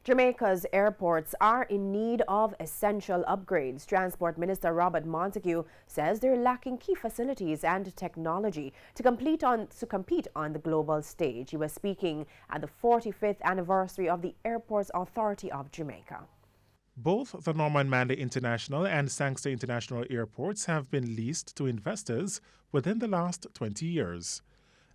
Jamaica's airports are in need of essential upgrades. Transport Minister Robert Montague says they're lacking key facilities and technology to compete on the global stage. He was speaking at the 45th anniversary of the Airports Authority of Jamaica. Both the Norman Manley International and Sangster International airports have been leased to investors within the last 20 years.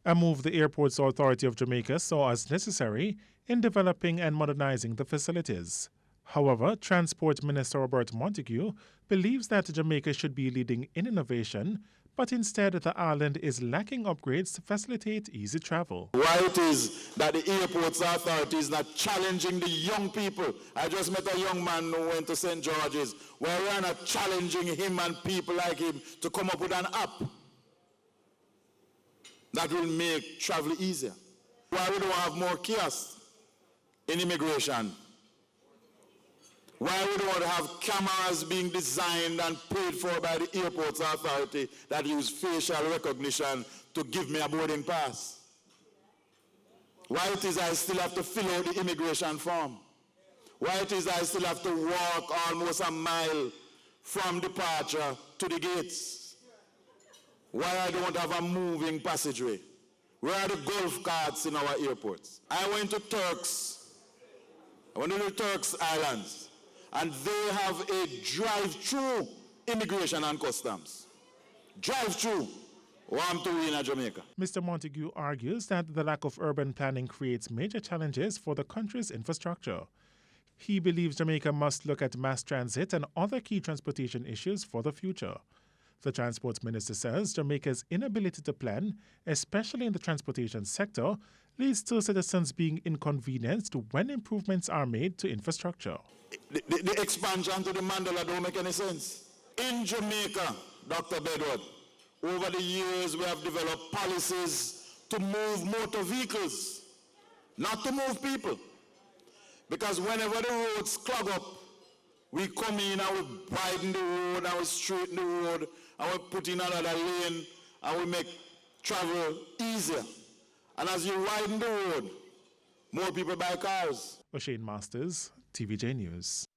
A move the Airports Authority of Jamaica saw as necessary in developing and modernizing the facilities. However, Transport Minister Robert Montague believes that Jamaica should be leading in innovation, but instead the island is lacking upgrades to facilitate easy travel. Why it is that the Airports Authority is not challenging the young people. I just met a young man who went to St. George's, where we are not challenging him and people like him to come up with an app that will make travel easier. Why we don't have more kiosks in immigration? Why we don't have cameras being designed and paid for by the Airports Authority that use facial recognition to give me a boarding pass? Why it is I still have to fill out the immigration form? Why it is I still have to walk almost a mile from departure to the gates? Why I don't have a moving passageway? Where are the golf carts in our airports? I went to the Turks Islands, and they have a drive-through immigration and customs. Drive-through. One to in Jamaica. Mr. Montague argues that the lack of urban planning creates major challenges for the country's infrastructure. He believes Jamaica must look at mass transit and other key transportation issues for the future. The Transport Minister says Jamaica's inability to plan, especially in the transportation sector, leads to citizens being inconvenienced when improvements are made to infrastructure. The expansion to the Mandela don't make any sense. In Jamaica, Dr. Bedward, over the years we have developed policies to move motor vehicles, not to move people. Because whenever the roads clog up, we come in and we widen the road and we straighten the road and we put in another lane and we make travel easier. And as you widen the road, more people buy cars. O'Shane Masters, TVJ News.